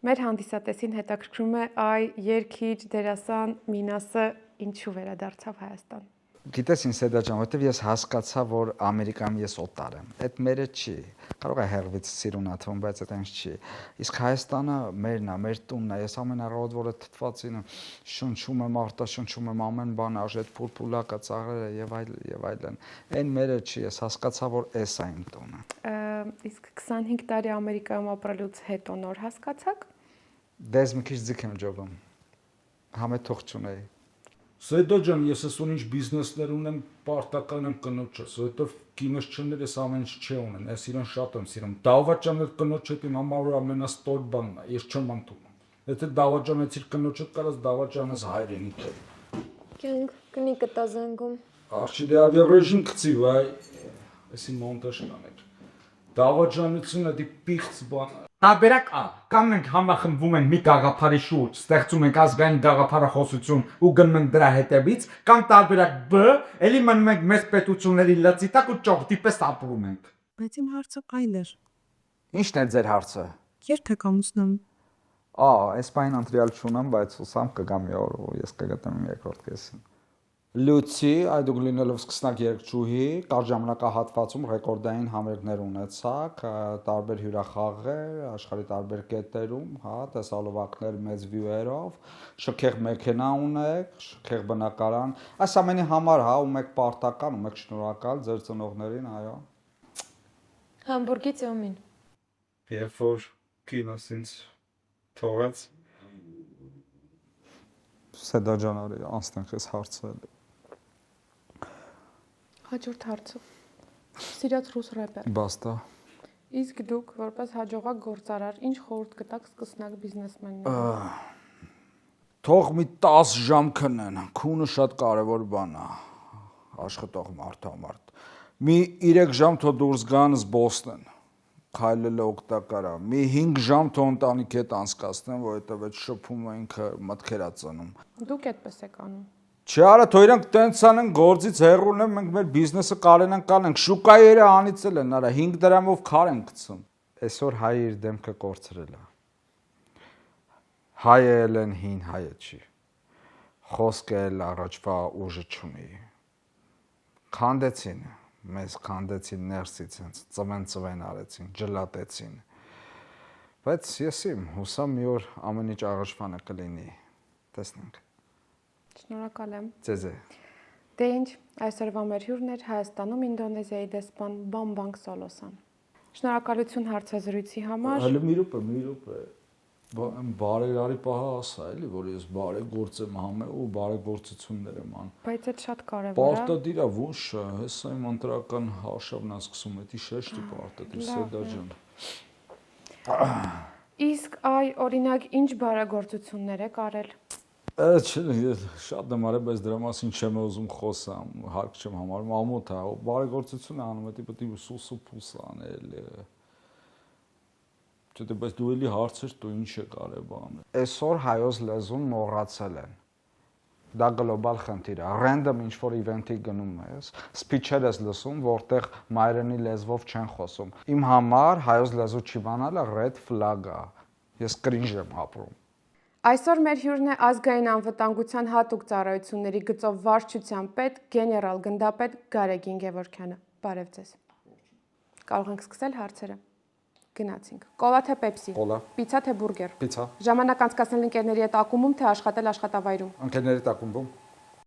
Մեր հանդիսատեսին հետաքրքրում է այ երգիչ դերասան Մինասը ինչու վերադարձավ Հայաստան։ Գիտես ինձ Սեդա ջան, որտեվ ես հասկացա, որ Ամերիկայում ես օտար եմ։ Այդ մերը չի։ Կարող է հերվից սիրունա թվում, բայց այդ այնց չի։ Իսկ Հայաստանը մերն է, մեր տունն է։ Ես ամեն առավոտ որը թթվածին շնչում եմ, արտաշնչում եմ ամեն բան, արժե փուլփուլակա ծաղրերը եւ այլն։ Այն մերը չի, ես հասկացա, որ էս է իմ տունը։ Իսկ 25 տարի Ամերիկայում ապրելուց հետո նոր հասկացաք։ Դες մի քիչ ձիգ եմ ջոբում։ Համե թող չունեի։ Սեդա ջան, ես այսօր ինչ բիզնեսներ ունեմ, պարտական եմ կնոջս, որովհետև կինոշչները ես ամեն ինչ չի ունեն, ես իրեն շատ եմ սիրում։ Դավաճանը կնոջ հետ իմ համար ամենաստոր բանն է, ես չեմ ընդունում։ Եթե դավաճանից իր կնոջդ կարաս դավաճանս հայրենիք է։ Կյանք կնի կտա զանգում։ Աղջի դե ավիառեժիմ գցի, վայ, այսի մոնտաժ կանեք։ Դավաճանությունը դի պիղծ բան է։ Տարբերակ A. Կամ մենք համախմբվում ենք մի գաղափարի շուրջ, ստեղծում ենք ազգային գաղափարախոսություն ու գնում ենք դրա հետևից, կամ տարբերակ B. Էլի մնում ենք մեծ պետությունների լծի տակ ու ճողտի պես ապրում ենք։ Բայց իմ հարցը այլ էր։ Ի՞նչն է ձեր հարցը։ Երբ եք ամուսնանում։ Այս բան ընտրյալ չունեմ, բայց ուսամ կգամ մի օր ու ես կգտնեմ երկրորդ կեսին։ Լուցի, այդ դուք լինելով սկսնակ երգչուհի, կար ժամանակահատվածում ռեկորդային համերգներ ունեցաք, տարբեր հյուրախաղեր, աշխարհի տարբեր կետերում, հա, տեսալովակներ մեծ վյուերով, շքեղ մեքենա ունեք, շքեղ բնակարան, այս ամենի համար, հա, ու մեկ պարտական, ու մեկ շնորհակալ ձեր ծնողներին, այո։ Համբուրգի ծյոմին։ Երբ որ կինոս ինձ թողեց։ Սեդա ջան, արի անցնենք այս հարցը։ Հաջորդ հարցը։ Սիրած ռուս рэպեր։ Բաստա։ Իսկ դուք որպես հաջողակ գործարար ինչ խորհուրդ կտաք սկսնակ բիզնեսմեններին։ Թող մի 10 ժամ քնեն, քունը շատ կարևոր բան է աշխատող մարդու համար։ Մի 3 ժամ թող դուրս գան զբոսնեն, քայլելը օգտակար է։ Մի 5 ժամ թող ընտանիքի հետ անցկացնեն, որովհետև այդ շփումը ինքը մտքեր է ծնում։ Դուք այդպես եք անում։ Չէ, արա թող իրանք տենց անեն, գործից հեռու են, մենք մեր բիզնեսը կարենանք կանենք, շուկայերը անիծել են, արա 5 դրամով քար են գցում։ Այսօր հայը իր դեմքը կորցրել է։ Հայը ելեն հին հայը չի։ Խոսքը էլ առաջվա ուժը չունի։ Քանդեցին, մեզ քանդեցին ներսից, ծվեն արեցին, ջլատեցին։ Բայց ես իմ հուսամ մի օր ամեն ինչ առաջվանը կլինի։ Տեսնենք։ Շնորհակալ եմ։ Ձեզ է։ Դե ինչ, այսօրվա մեր հյուրն էր Հայաստանում Ինդոնեզիայի դեսպան Բամբանգ Սոլոսան։ Շնորհակալություն հարցազրույցի համար։ Հələ մի րոպե։ Բարերարի պահը ասա էլի, որ ես բարեգործ եմ համե ու բարեգործություններ եմ անում։ Բայց այդ շատ կարևոր է։ Պարտադիր է, ոչ, հեսա իմ ընտրական հաշվն ասկսում է, շեշտի պարտադիր, Սեդա ջան։ Իսկ այ օրինակ ինչ բարեգործություններ եք արել։ Շատ եմ արել, բայց դրա մասին չեմ ուզում խոսամ, հարկ չեմ համարում, ամոթ է, բարեգործություն է անում, դա պետք է սուսու փուս անել։ Չէ, բայց դու էլի հարցեր դու ինչ եք արել բանը։ Այսօր հայոց լեզուն մոռացել են։ Դա գլոբալ խնդիր է։ Random ինչ-որ event-ի գնում ես, speech-եր ես լսում, որտեղ մայրենի լեզվով չեն խոսում։ Իմ համար հայոց լեզու չիմանալը red flag է։ Ես cringe եմ ապրում։ Այսօր մեր հյուրն է ազգային անվտանգության հատուկ ծառայությունների գծով վարչության պետ, գեներալ գնդապետ Գարեգին Գևորգյանը։ Բարև ձեզ։ Կարող ենք սկսել հարցերը։ Գնացինք։ Կոլա թե Պեպսի։ Կոլա։ Պիցա թե բուրգեր։ Պիցա։ Ժամանակ անցկացնել ընկերների հետ ակումբում թե աշխատել աշխատավայրում։ Ընկերների հետ ակումբում։